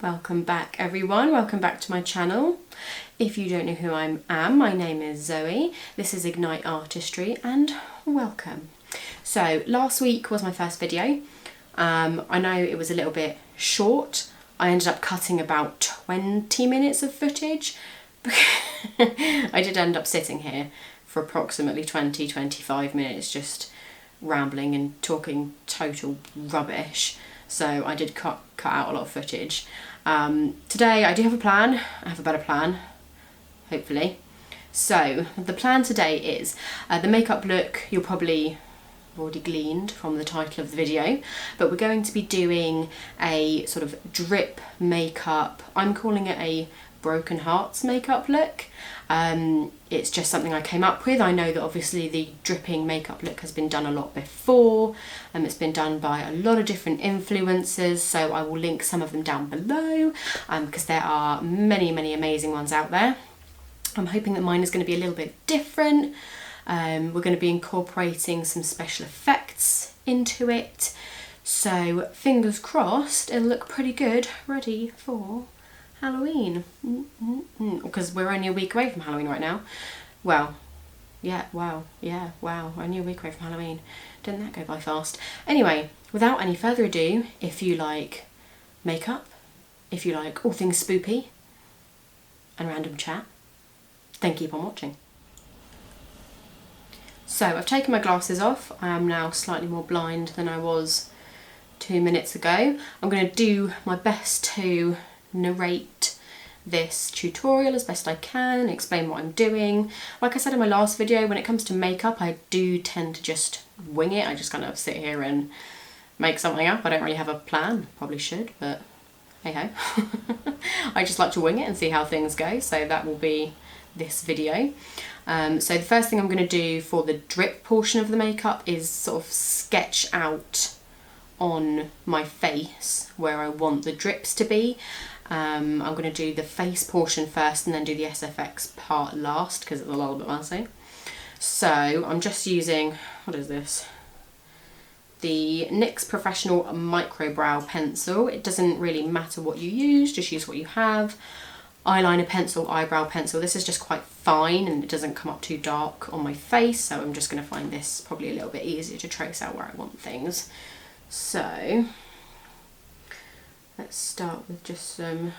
Welcome back everyone, welcome back to my channel. If you don't know who I am, my name is Zoe, this is Ignite Artistry and welcome. So last week was my first video. I know it was a little bit short. I ended up cutting about 20 minutes of footage. I did end up sitting here for approximately 20-25 minutes just rambling and talking total rubbish. So I did cut out a lot of footage. Today I do have a plan. I have a better plan, hopefully. So the plan today is the makeup look you'll probably already gleaned from the title of the video, but we're going to be doing a sort of drip makeup. I'm calling it a broken hearts makeup look. It's just something I came up with. I know that obviously the dripping makeup look has been done a lot before, and it's been done by a lot of different influencers, so I will link some of them down below because there are many amazing ones out there. I'm hoping that mine is going to be a little bit different. We're going to be incorporating some special effects into it, so fingers crossed it'll look pretty good, ready for Halloween, because we're only a week away from Halloween right now. Well, yeah, wow, only a week away from Halloween. Didn't that go by fast? Anyway, without any further ado, if you like makeup, if you like all things spoopy and random chat, then keep on watching. So I've taken my glasses off. I am now slightly more blind than I was 2 minutes ago. I'm going to do my best to narrate this tutorial as best I can, explain what I'm doing. Like I said in my last video, when it comes to makeup I do tend to just wing it. I just kind of sit here and make something up. I don't really have a plan, probably should, but hey ho. I just like to wing it and see how things go, so that will be this video. So the first thing I'm going to do for the drip portion of the makeup is sort of sketch out on my face where I want the drips to be. I'm going to do the face portion first and then do the SFX part last because it's a little bit messy. So I'm just using, what is this? The NYX Professional Micro Brow Pencil. It doesn't really matter what you use, just use what you have. Eyeliner pencil, eyebrow pencil. This is just quite fine and it doesn't come up too dark on my face, so I'm just going to find this probably a little bit easier to trace out where I want things. So let's start with just some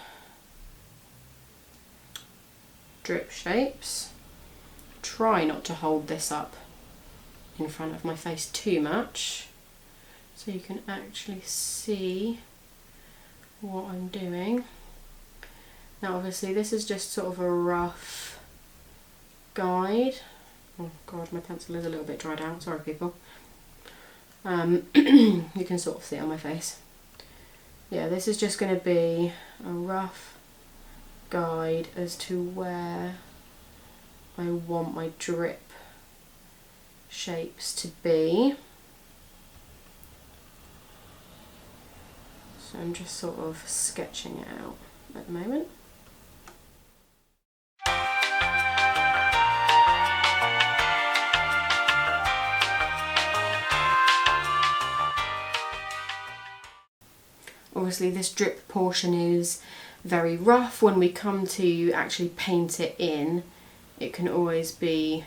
drip shapes. Try not to hold this up in front of my face too much so you can actually see what I'm doing. Now obviously this is just sort of a rough guide. Oh god, my pencil is a little bit dried out, sorry people. You can sort of see it on my face. Yeah, this is just going to be a rough guide as to where I want my drip shapes to be. So I'm just sort of sketching it out at the moment. Obviously this drip portion is very rough. When we come to actually paint it in, it can always be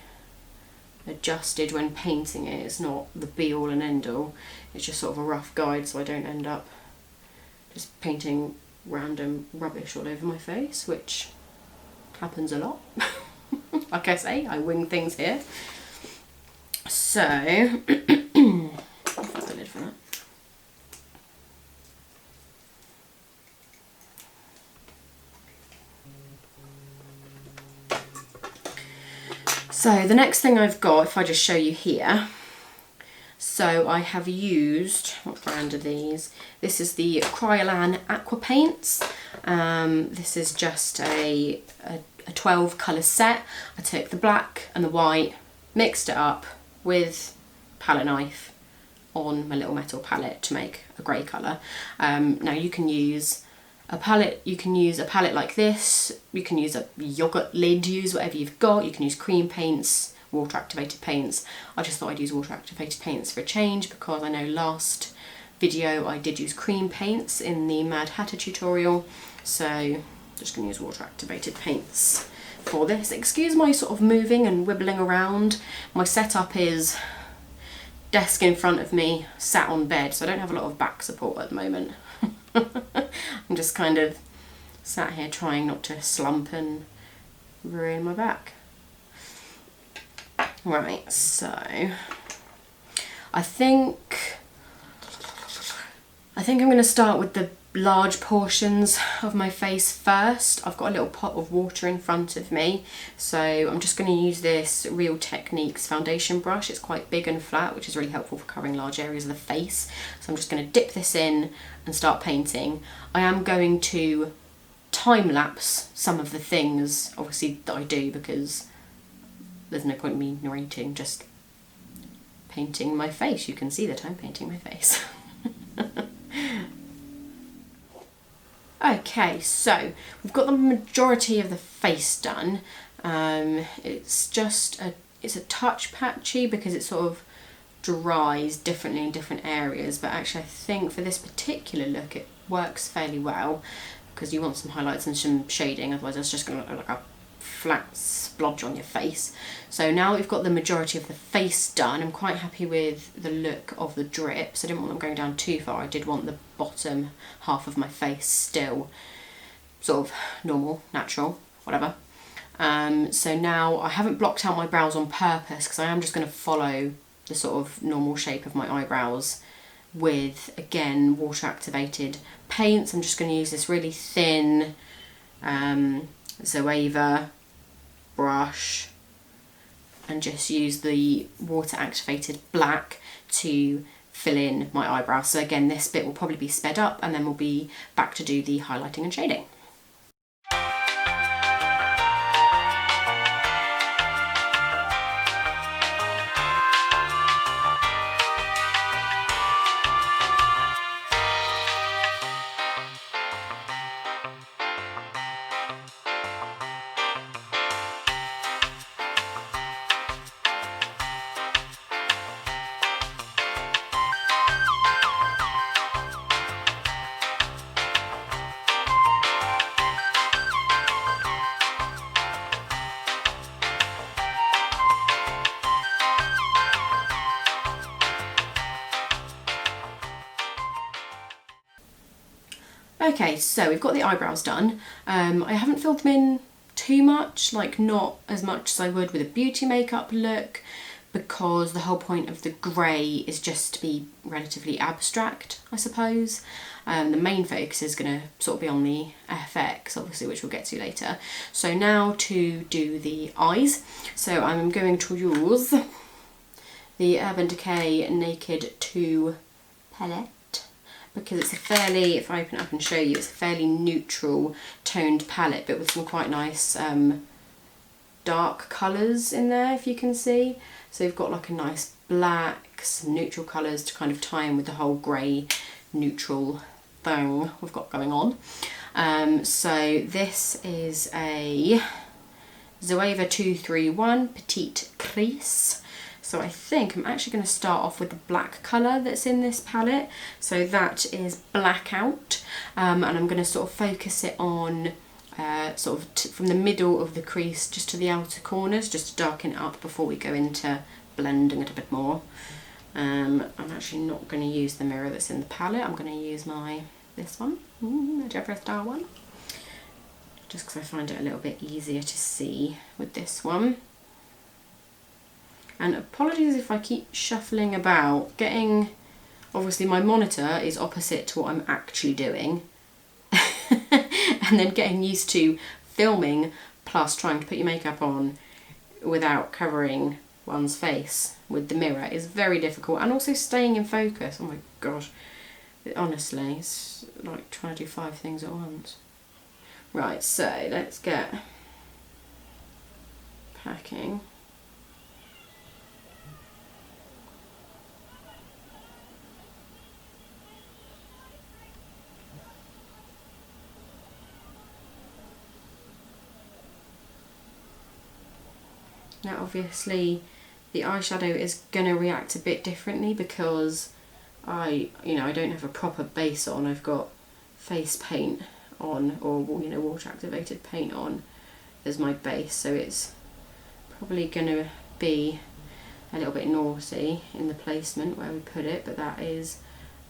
adjusted when painting it. It's not the be all and end all. It's just sort of a rough guide so I don't end up just painting random rubbish all over my face, which happens a lot. Like I say, I wing things here. So, I'll put the lid for that. So the next thing I've got, if I just show you here, so I have used, what brand are these? This is the Kryolan Aqua Paints. This is just a 12 colour set. I took the black and the white, mixed it up with palette knife on my little metal palette to make a grey colour. Now you can use a palette, like this, you can use a yogurt lid, use whatever you've got, you can use cream paints, water activated paints. I just thought I'd use water activated paints for a change because I know last video I did use cream paints in the Mad Hatter tutorial, so just going to use water activated paints for this. Excuse my sort of moving and wibbling around. My setup is desk in front of me, sat on bed, so I don't have a lot of back support at the moment. I'm just kind of sat here trying not to slump and ruin my back. Right, so I think I'm going to start with the large portions of my face first. I've got a little pot of water in front of me, so I'm just going to use this Real Techniques foundation brush. It's quite big and flat, which is really helpful for covering large areas of the face. So I'm just going to dip this in and start painting. I am going to time-lapse some of the things, obviously, that I do, because there's no point in me narrating, just painting my face. You can see that I'm painting my face. Okay, so we've got the majority of the face done. It's a touch patchy because it sort of dries differently in different areas, but actually I think for this particular look it works fairly well, because you want some highlights and some shading, otherwise it's just going to look like a flat splodge on your face. So now we've got the majority of the face done. I'm quite happy with the look of the drips. I didn't want them going down too far. I did want the bottom half of my face still sort of normal, natural, whatever. So now I haven't blocked out my brows on purpose, because I am just going to follow the sort of normal shape of my eyebrows with, again, water activated paints. I'm just going to use this really thin Zoeva brush and just use the water activated black to fill in my eyebrows. So again, this bit will probably be sped up, and then we'll be back to do the highlighting and shading. Okay, so we've got the eyebrows done. I haven't filled them in too much, like not as much as I would with a beauty makeup look, because the whole point of the grey is just to be relatively abstract, I suppose. The main focus is going to sort of be on the FX, obviously, which we'll get to later. So now to do the eyes. So I'm going to use the Urban Decay Naked 2 palette, because it's a fairly, if I open it up and show you, it's a fairly neutral toned palette, but with some quite nice dark colours in there, if you can see. So you've got like a nice black, some neutral colours to kind of tie in with the whole grey neutral thing we've got going on. So this is a Zoeva 231 Petite Crease. So I think I'm actually going to start off with the black colour that's in this palette. So that is Blackout, and I'm going to sort of focus it on sort of from the middle of the crease just to the outer corners, just to darken it up before we go into blending it a bit more. I'm actually not going to use the mirror that's in the palette. I'm going to use this one, the Jeffree Star one, just because I find it a little bit easier to see with this one. And apologies if I keep shuffling about. Obviously my monitor is opposite to what I'm actually doing. And then getting used to filming plus trying to put your makeup on without covering one's face with the mirror is very difficult. And also staying in focus. Oh my gosh. Honestly, it's like trying to do 5 things at once. Right, so let's get packing. Now obviously the eyeshadow is going to react a bit differently because I don't have a proper base on. I've got face paint on, or water activated paint on as my base, so it's probably going to be a little bit naughty in the placement where we put it, but that is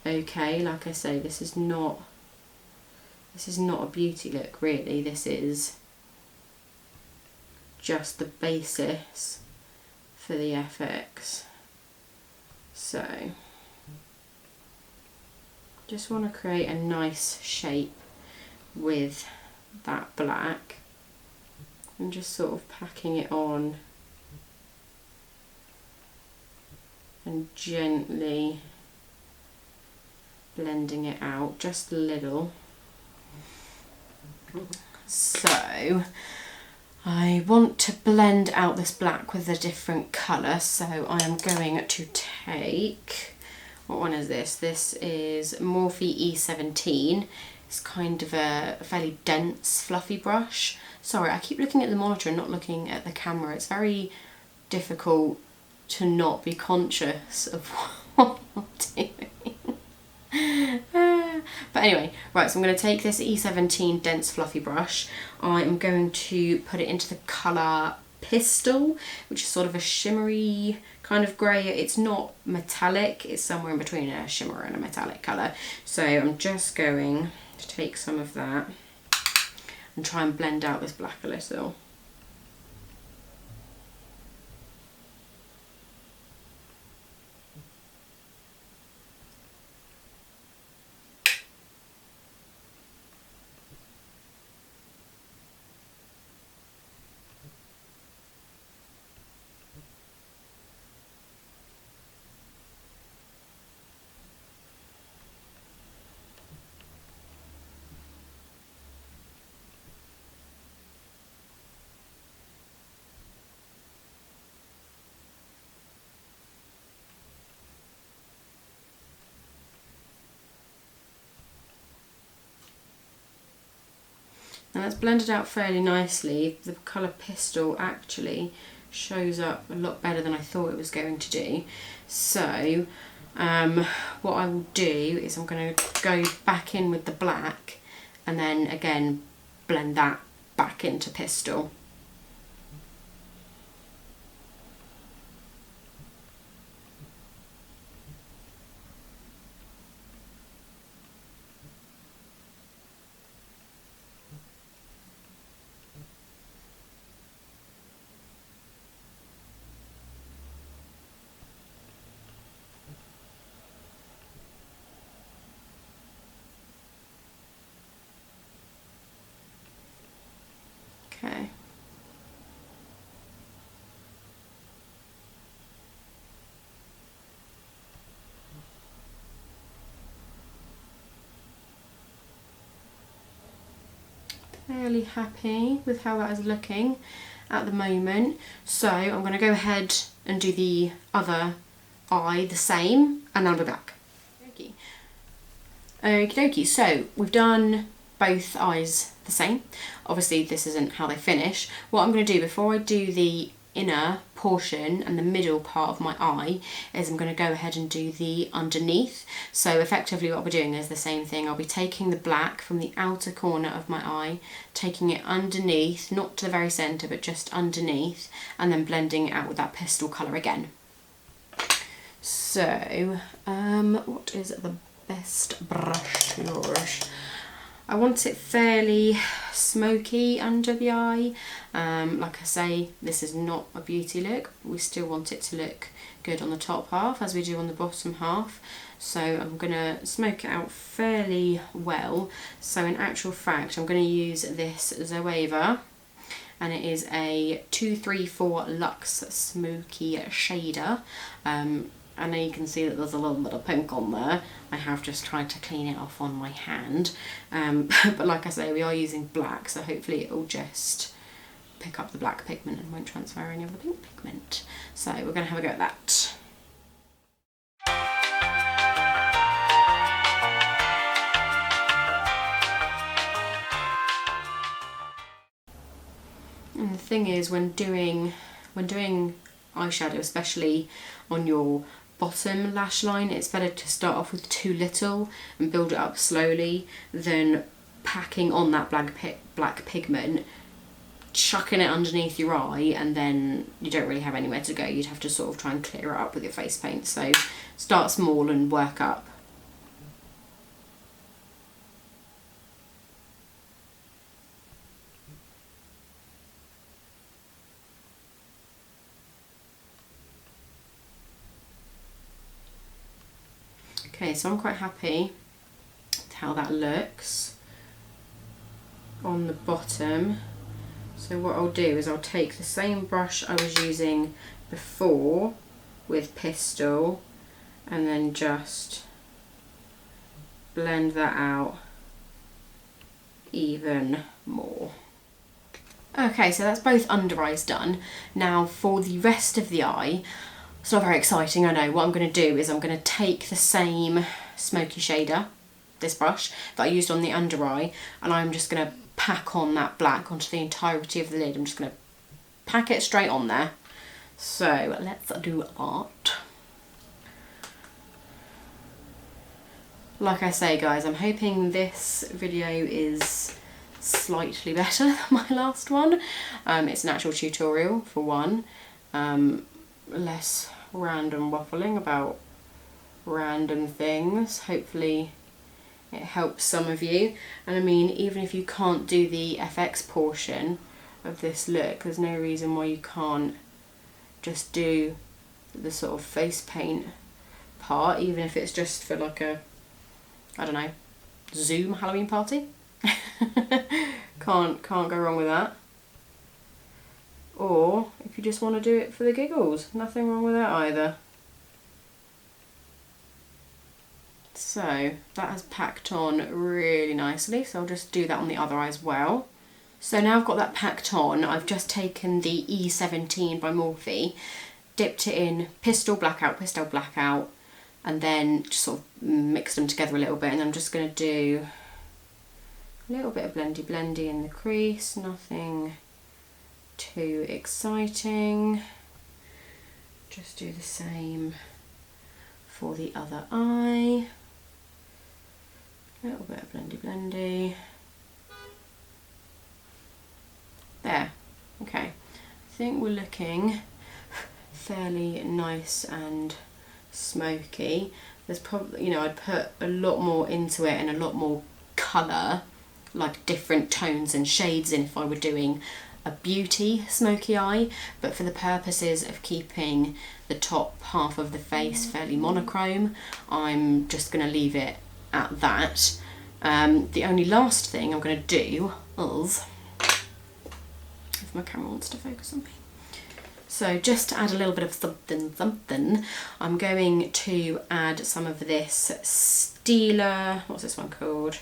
okay. Like I say, this is not a beauty look really. This is just the basis for the FX. So just want to create a nice shape with that black and just sort of packing it on and gently blending it out just a little. So I want to blend out this black with a different colour, so I am going to take, what one is this? This is Morphe E17. It's kind of a fairly dense, fluffy brush. Sorry, I keep looking at the monitor and not looking at the camera. It's very difficult to not be conscious of what I'm doing. But anyway, right, so I'm going to take this E17 dense fluffy brush. I'm going to put it into the colour Pistol, which is sort of a shimmery kind of grey. It's not metallic, it's somewhere in between a shimmer and a metallic colour. So I'm just going to take some of that and try and blend out this black a little. And that's blended out fairly nicely. The colour Pistol actually shows up a lot better than I thought it was going to do. So what I will do is I'm going to go back in with the black and then again blend that back into Pistol. Okay. Fairly happy with how that is looking at the moment. So I'm going to go ahead and do the other eye the same and then I'll be back. Okie dokie, so we've done both eyes the same. Obviously this isn't how they finish. What I'm going to do before I do the inner portion and the middle part of my eye is I'm going to go ahead and do the underneath. So effectively what we're doing is the same thing. I'll be taking the black from the outer corner of my eye, taking it underneath, not to the very centre but just underneath, and then blending it out with that Pistol colour again. So what is the best brush to use? I want it fairly smoky under the eye. Like I say, this is not a beauty look. We still want it to look good on the top half as we do on the bottom half. So I'm going to smoke it out fairly well. So in actual fact, I'm going to use this Zoeva, and it is a 234 Luxe Smoky Shader. I know you can see that there's a little bit of pink on there. I have just tried to clean it off on my hand. But like I say, we are using black, so hopefully it will just pick up the black pigment and won't transfer any of the pink pigment. So we're going to have a go at that. And the thing is, when doing eyeshadow, especially on your bottom lash line, it's better to start off with too little and build it up slowly than packing on that black pigment, chucking it underneath your eye, and then you don't really have anywhere to go. You'd have to sort of try and clear it up with your face paint. So start small and work up. Okay, so I'm quite happy with how that looks on the bottom. So what I'll do is I'll take the same brush I was using before with Pistol and then just blend that out even more. Okay, so that's both under eyes done. Now for the rest of the eye, it's not very exciting, I know. What I'm going to do is I'm going to take the same smoky shader, this brush, that I used on the under eye, and I'm just going to pack on that black onto the entirety of the lid. I'm just going to pack it straight on there. So let's do that. Like I say, guys, I'm hoping this video is slightly better than my last one. It's an actual tutorial for one. Less random waffling about random things. Hopefully it helps some of you. And I mean, even if you can't do the FX portion of this look, there's no reason why you can't just do the sort of face paint part, even if it's just for like a, I don't know, Zoom Halloween party. Can't go wrong with that. Or if you just want to do it for the giggles, nothing wrong with that either. So that has packed on really nicely, so I'll just do that on the other eye as well. So now I've got that packed on, I've just taken the E17 by Morphe, dipped it in Pistol Blackout, and then just sort of mixed them together a little bit, and I'm just going to do a little bit of blendy in the crease, nothing too exciting. Just do the same for the other eye. A little bit of blendy. There, okay. I think we're looking fairly nice and smoky. There's probably, you know, I'd put a lot more into it and a lot more colour, like different tones and shades in if I were doing a beauty smoky eye, but for the purposes of keeping the top half of the face fairly monochrome, I'm just going to leave it at that. The only last thing I'm going to do is, if my camera wants to focus on me, so just to add a little bit of something, I'm going to add some of this Stila, what's this one called?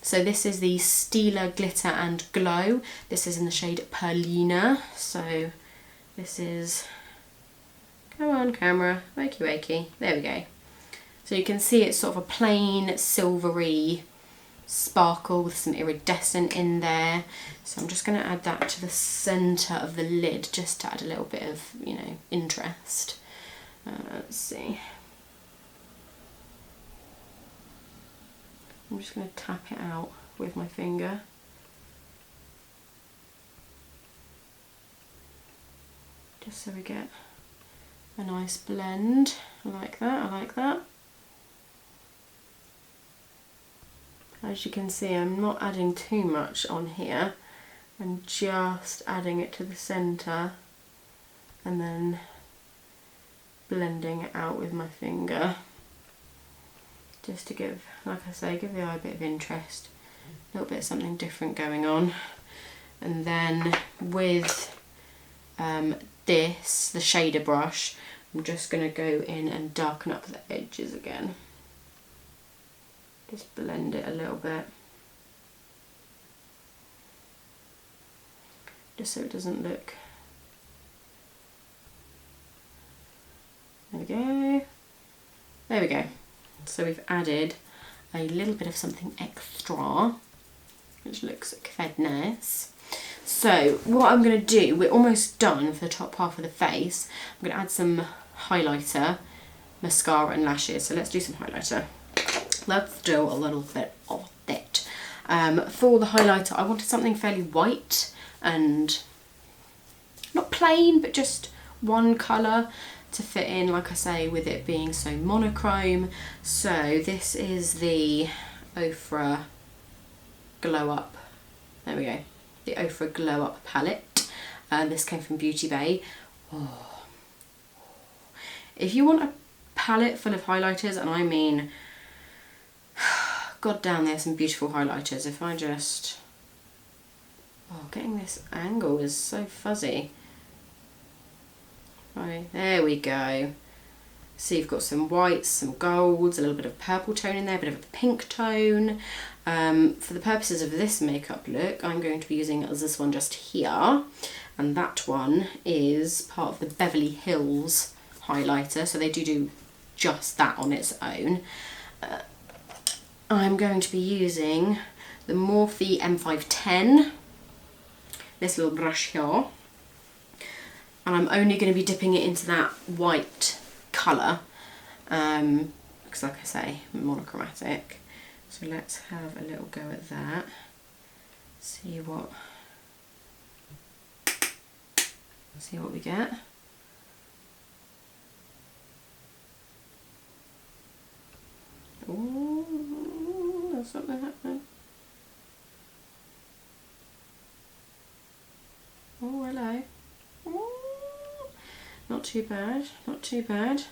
So this is the Stila Glitter and Glow. This is in the shade Perlina. So this is, come on camera, wakey. There we go. So you can see it's sort of a plain silvery sparkle with some iridescent in there. So I'm just going to add that to the centre of the lid just to add a little bit of, you know, interest. Let's see. I'm just going to tap it out with my finger. Just so we get a nice blend. I like that. As you can see, I'm not adding too much on here. I'm just adding it to the centre and then blending it out with my finger. Just to give, like I say, give the eye a bit of interest, a little bit of something different going on. And then with this, the shader brush, I'm just going to go in and darken up the edges again. Just blend it a little bit. Just so it doesn't look... There we go. So we've added a little bit of something extra, which looks quite nice. So what I'm going to do, we're almost done for the top half of the face. I'm going to add some highlighter, mascara and lashes. So let's do some highlighter. Let's do a little bit of that. For the highlighter, I wanted something fairly white and not plain, but just one colour to fit in, like I say, with it being so monochrome. So this is the Ofra Glow Up, there we go, the Ofra Glow Up palette. This came from Beauty Bay. Oh. If you want a palette full of highlighters, and I mean, god damn, there's some beautiful highlighters. If I just, oh, getting this angle is so fuzzy. Right, there we go. So you've got some whites, some golds, a little bit of purple tone in there, a bit of a pink tone. For the purposes of this makeup look, I'm going to be using this one just here. And that one is part of the Beverly Hills highlighter. So they do just that on its own. I'm going to be using the Morphe M510. This little brush here. And I'm only going to be dipping it into that white colour, because like I say, monochromatic. So let's have a little go at that. See what we get. Ooh, there's something happening. Oh, hello. Not too bad, not too bad.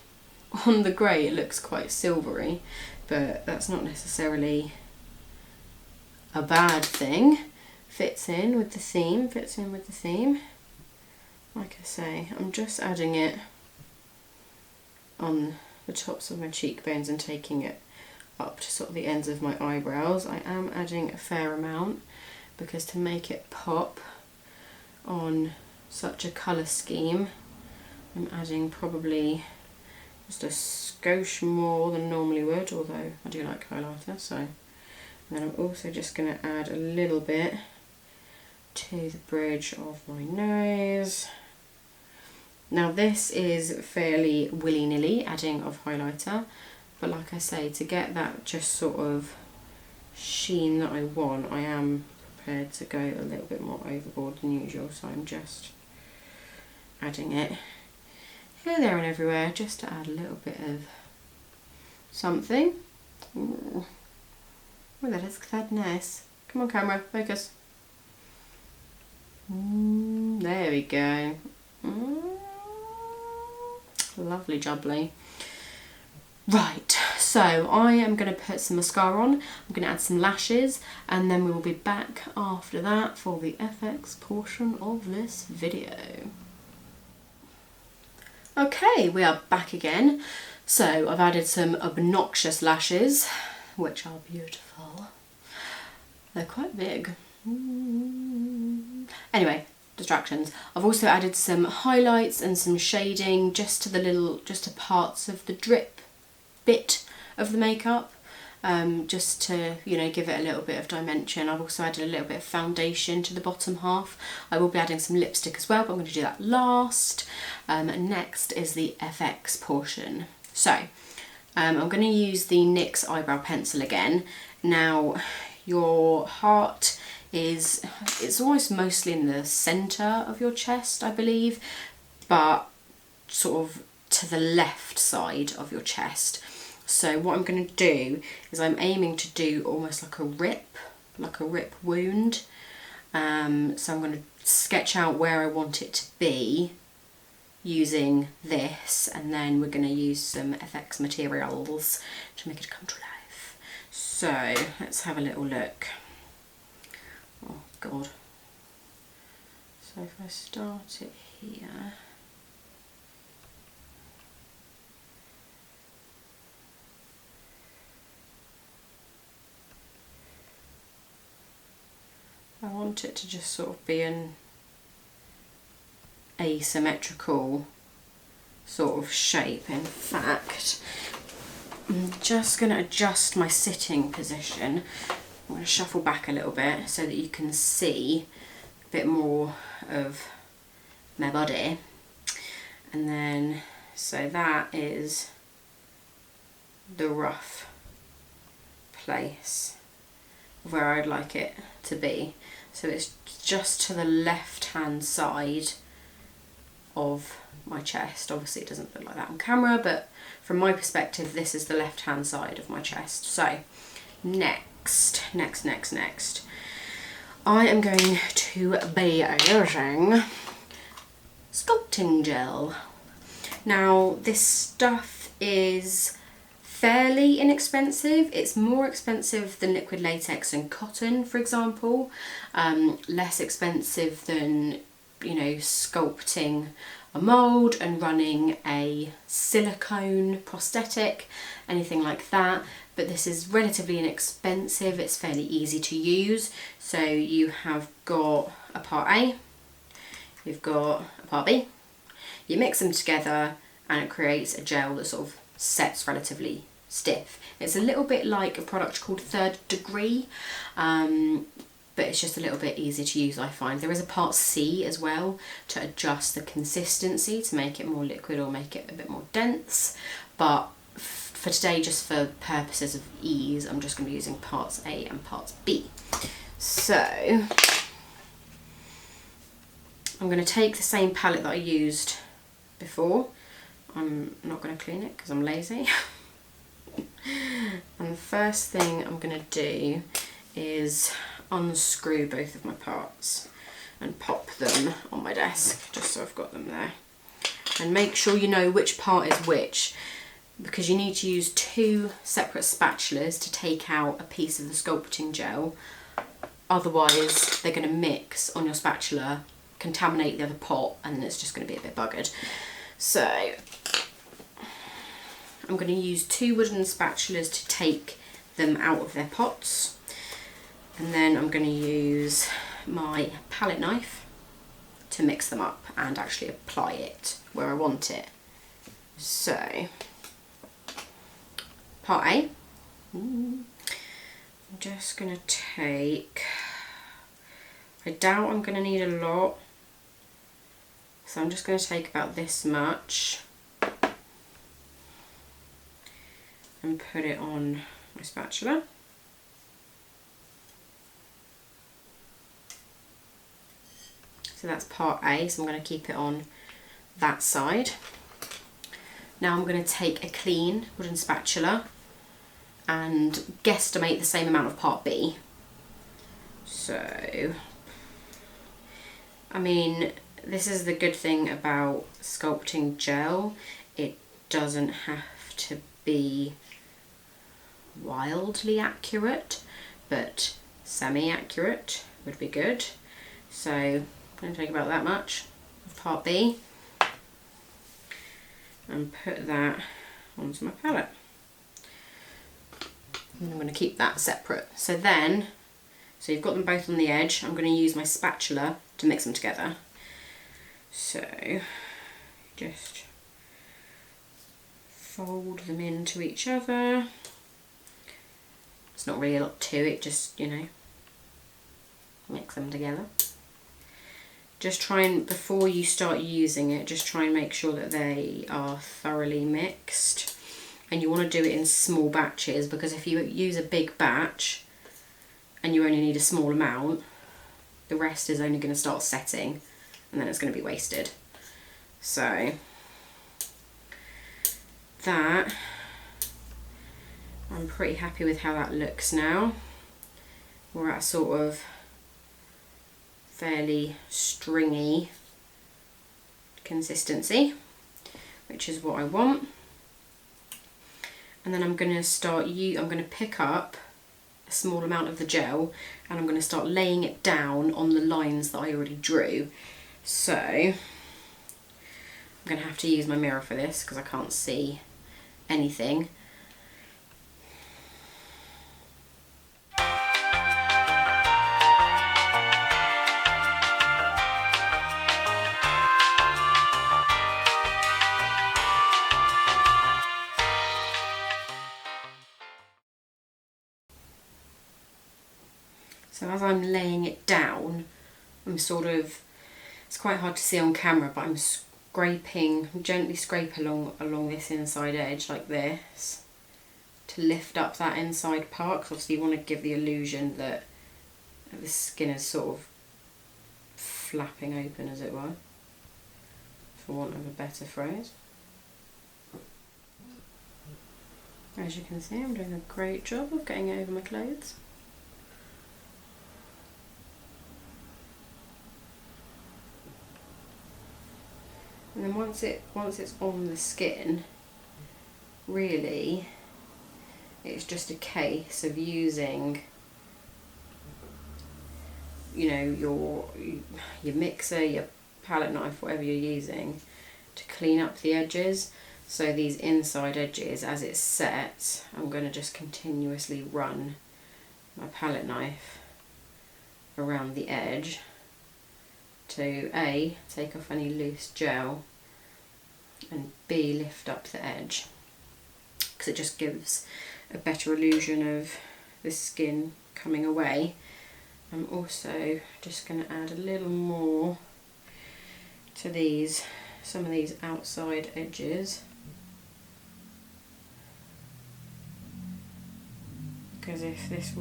On the grey it looks quite silvery, but that's not necessarily a bad thing. Fits in with the theme, fits in with the theme. Like I say, I'm just adding it on the tops of my cheekbones and taking it up to sort of the ends of my eyebrows. I am adding a fair amount because to make it pop on such a colour scheme, I'm adding probably just a skosh more than normally would, although I do like highlighter. So, and then I'm also just going to add a little bit to the bridge of my nose. Now this is fairly willy-nilly adding of highlighter, but like I say, to get that just sort of sheen that I want, I am prepared to go a little bit more overboard than usual. So I'm just adding it here, there and everywhere, just to add a little bit of something. Ooh. Oh, that is quite nice. Come on camera, focus. There we go. Lovely jubbly. Right, so I am going to put some mascara on, I'm going to add some lashes, and then we will be back after that for the FX portion of this video. Okay, we are back again. So I've added some obnoxious lashes, which are beautiful. They're quite big. Anyway, distractions. I've also added some highlights and some shading just to parts of the drip bit of the makeup. Just to, you know, give it a little bit of dimension. I've also added a little bit of foundation to the bottom half. I will be adding some lipstick as well, but I'm going to do that last. Next is the FX portion. So, I'm going to use the NYX eyebrow pencil again. Now, your heart it's almost mostly in the centre of your chest, I believe, but sort of to the left side of your chest. So what I'm going to do is I'm aiming to do almost like a rip wound. So I'm going to sketch out where I want it to be using this, and then we're going to use some FX materials to make it come to life. So let's have a little look. Oh god. So if I start it here, I want it to just sort of be an asymmetrical sort of shape. In fact, I'm just going to adjust my sitting position. I'm going to shuffle back a little bit so that you can see a bit more of my body. And then So that is the rough place where I'd like it to be. So it's just to the left hand side of my chest. Obviously it doesn't look like that on camera, but from my perspective this is the left hand side of my chest. So next I am going to be using Sculpting Gel. Now this stuff is fairly inexpensive. It's more expensive than liquid latex and cotton, for example. Less expensive than, you know, sculpting a mould and running a silicone prosthetic, anything like that. But this is relatively inexpensive. It's fairly easy to use. So you have got a part A, you've got a part B, you mix them together and it creates a gel that sort of sets relatively stiff. It's a little bit like a product called Third Degree, but it's just a little bit easier to use, I find. There is a part C as well to adjust the consistency to make it more liquid or make it a bit more dense, but for today, just for purposes of ease, I'm just going to be using parts A and parts B. So I'm going to take the same palette that I used before. I'm not going to clean it because I'm lazy. And the first thing I'm going to do is unscrew both of my parts and pop them on my desk, just so I've got them there. And make sure you know which part is which, because you need to use two separate spatulas to take out a piece of the sculpting gel. Otherwise they're going to mix on your spatula, contaminate the other pot, and it's just going to be a bit buggered. So I'm going to use two wooden spatulas to take them out of their pots, and then I'm going to use my palette knife to mix them up and actually apply it where I want it. So part A, I'm just going to take, I doubt I'm going to need a lot, so I'm just going to take about this much and put it on my spatula. So that's part A, so I'm going to keep it on that side. Now I'm going to take a clean wooden spatula and guesstimate the same amount of part B. So, I mean, this is the good thing about sculpting gel. It doesn't have to be wildly accurate, but semi-accurate would be good. So I'm going to take about that much of part B and put that onto my palette. And I'm going to keep that separate. So you've got them both on the edge. I'm going to use my spatula to mix them together. So just fold them into each other. It's not really a lot to it, just, you know, mix them together. Just try and, before you start using it, just try and make sure that they are thoroughly mixed. And you want to do it in small batches, because if you use a big batch and you only need a small amount, the rest is only going to start setting and then it's going to be wasted. So that, I'm pretty happy with how that looks now. We're at a sort of fairly stringy consistency, which is what I want. And then I'm going to start, I'm going to pick up a small amount of the gel and I'm going to start laying it down on the lines that I already drew. So I'm going to have to use my mirror for this because I can't see anything. So as I'm laying it down, I'm sort of, it's quite hard to see on camera, but I'm gently scrape along this inside edge like this to lift up that inside part, because obviously you want to give the illusion that the skin is sort of flapping open, as it were, for want of a better phrase. As you can see, I'm doing a great job of getting over my clothes. And then once it's on the skin, really, it's just a case of using, you know, your mixer, your palette knife, whatever you're using, to clean up the edges. So these inside edges, as it sets, I'm going to just continuously run my palette knife around the edge to A, take off any loose gel, and B, lift up the edge, because it just gives a better illusion of the skin coming away. I'm also just going to add a little more to some of these outside edges, because if this,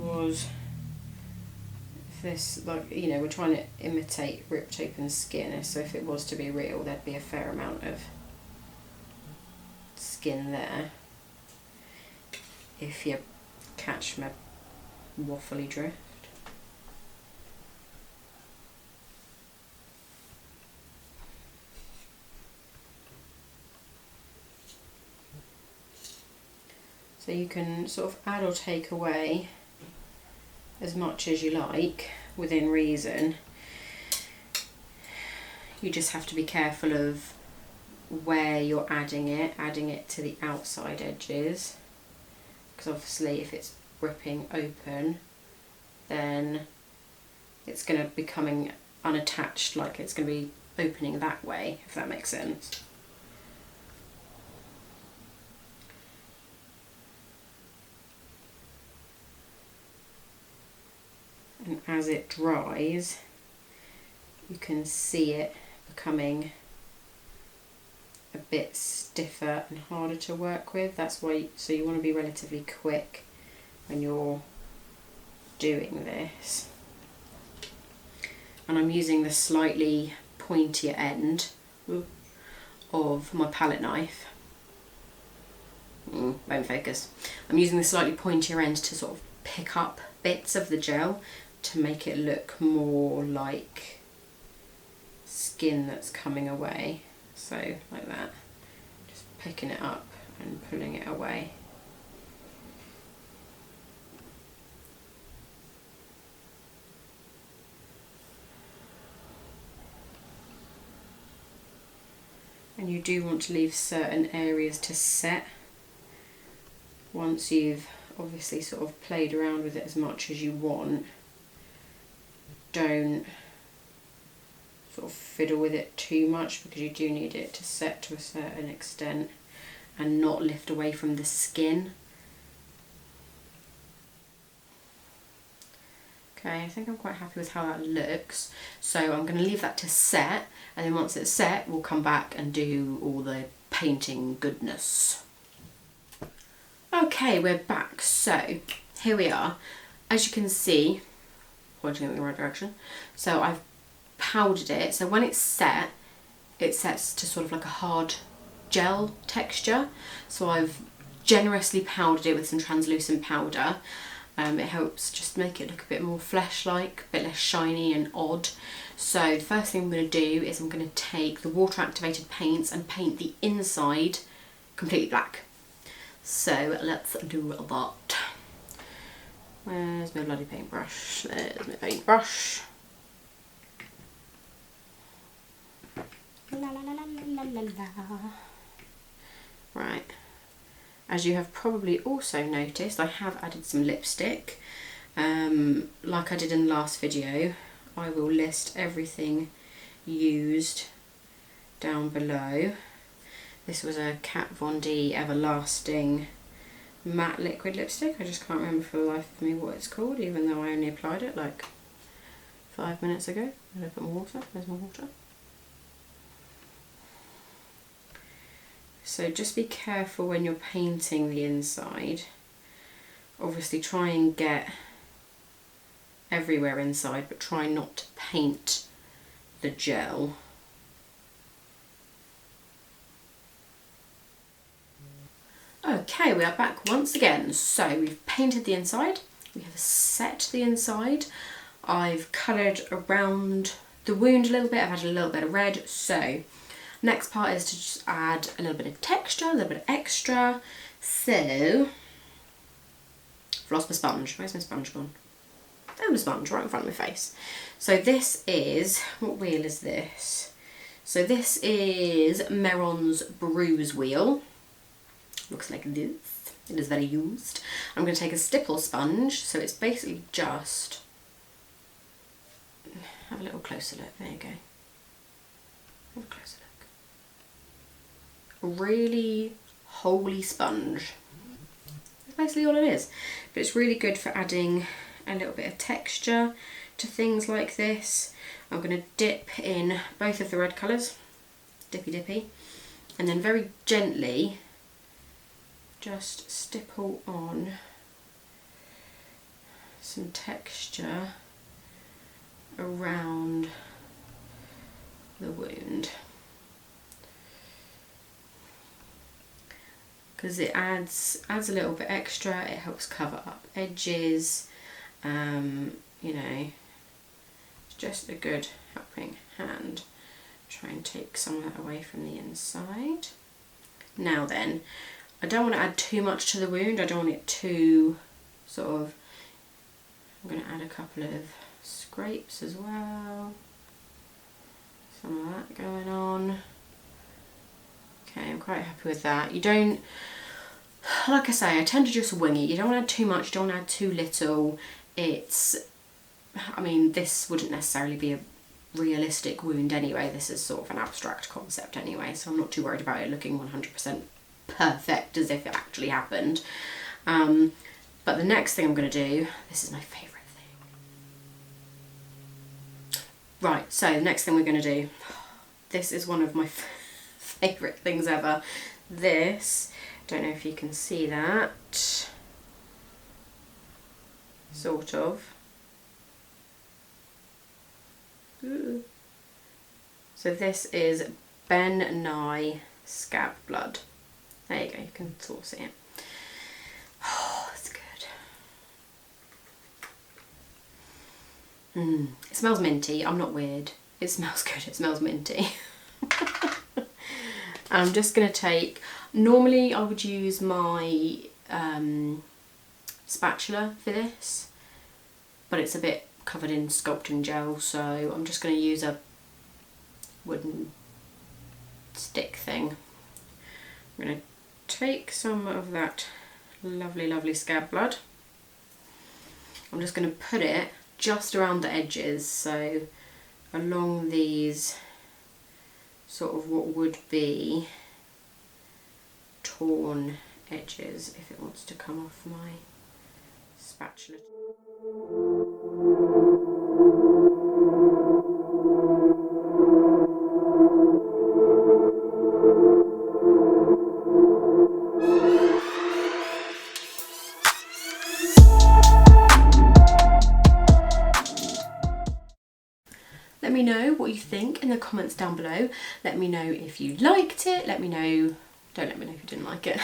like, you know, we're trying to imitate ripped open skin, so if it was to be real, there'd be a fair amount of skin there, if you catch my waffly drift. So you can sort of add or take away as much as you like within reason. You just have to be careful of where you're adding it to the outside edges, because obviously if it's ripping open, then it's going to be coming unattached, like it's going to be opening that way, if that makes sense. And as it dries, you can see it becoming a bit stiffer and harder to work with. That's why, so you want to be relatively quick when you're doing this. And I'm using the slightly pointier end of my palette knife. Won't focus. I'm using the slightly pointier end to sort of pick up bits of the gel to make it look more like skin that's coming away. So like that, just picking it up and pulling it away. And you do want to leave certain areas to set once you've obviously sort of played around with it as much as you want. Don't sort of fiddle with it too much, because you do need it to set to a certain extent and not lift away from the skin. Okay, I think I'm quite happy with how that looks, so I'm going to leave that to set, and then once it's set we'll come back and do all the painting goodness. Okay, we're back. So here we are. As you can see, pointing in the right direction, so I've powdered it, so when it's set, it sets to sort of like a hard gel texture. So I've generously powdered it with some translucent powder. It helps just make it look a bit more flesh-like, a bit less shiny and odd. So the first thing I'm going to do is I'm going to take the water activated paints and paint the inside completely black. So let's do that. Where's my bloody paintbrush? There's my paintbrush. La, la, la, la, la, la. Right. As you have probably also noticed, I have added some lipstick. Like I did in the last video, I will list everything used down below. This was a Kat Von D Everlasting matte liquid lipstick. I just can't remember for the life of me what it's called, even though I only applied it like 5 minutes ago. I'm going to put more water. There's more water. So just be careful when you're painting the inside. Obviously try and get everywhere inside, but try not to paint the gel. Okay, we are back once again. So we've painted the inside, we have set the inside, I've coloured around the wound a little bit, I've added a little bit of red. So next part is to just add a little bit of texture, a little bit of extra. So, I've lost my sponge. Where's my sponge gone? There's my sponge right in front of my face. So this is, what wheel is this? So this is Mehron's Bruise Wheel. Looks like this. It is very used. I'm going to take a stipple sponge, so it's basically just, have a little closer look, there you go. Have a closer look. A really holy sponge. That's basically all it is. But it's really good for adding a little bit of texture to things like this. I'm going to dip in both of the red colours, dippy, and then very gently just stipple on some texture around the wound, because it adds a little bit extra. It helps cover up edges, you know, it's just a good helping hand. Try and take some of that away from the inside. Now then, I don't want to add too much to the wound. I don't want it too sort of, I'm going to add a couple of scrapes as well. Some of that going on. Okay, I'm quite happy with that. You don't, like I say, I tend to just wing it. You don't want to add too much, you don't want to add too little. It's, I mean, this wouldn't necessarily be a realistic wound anyway. This is sort of an abstract concept anyway, so I'm not too worried about it looking 100% perfect as if it actually happened. But the next thing I'm going to do, this is my favourite thing. Right, so the next thing we're going to do, this is one of my favourite things ever. This, don't know if you can see that, sort of. Ooh. So this is Nye Scout Blood. There you go, you can sort of see it. Oh, it's good. It smells minty. I'm not weird. It smells good. It smells minty. I'm just going to take, normally I would use my spatula for this, but it's a bit covered in sculpting gel, so I'm just going to use a wooden stick thing. I'm going to take some of that lovely scab blood. I'm just going to put it just around the edges, so along these sort of what would be torn edges if it wants to come off my spatula. Let me know what you think in the comments down below. Let me know if you liked it. Let me know, don't let me know if you didn't like it.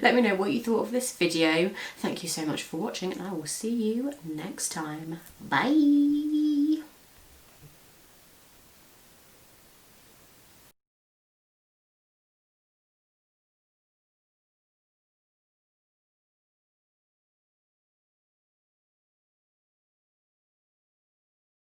Let me know what you thought of this video. Thank you so much for watching, and I will see you next time. Bye.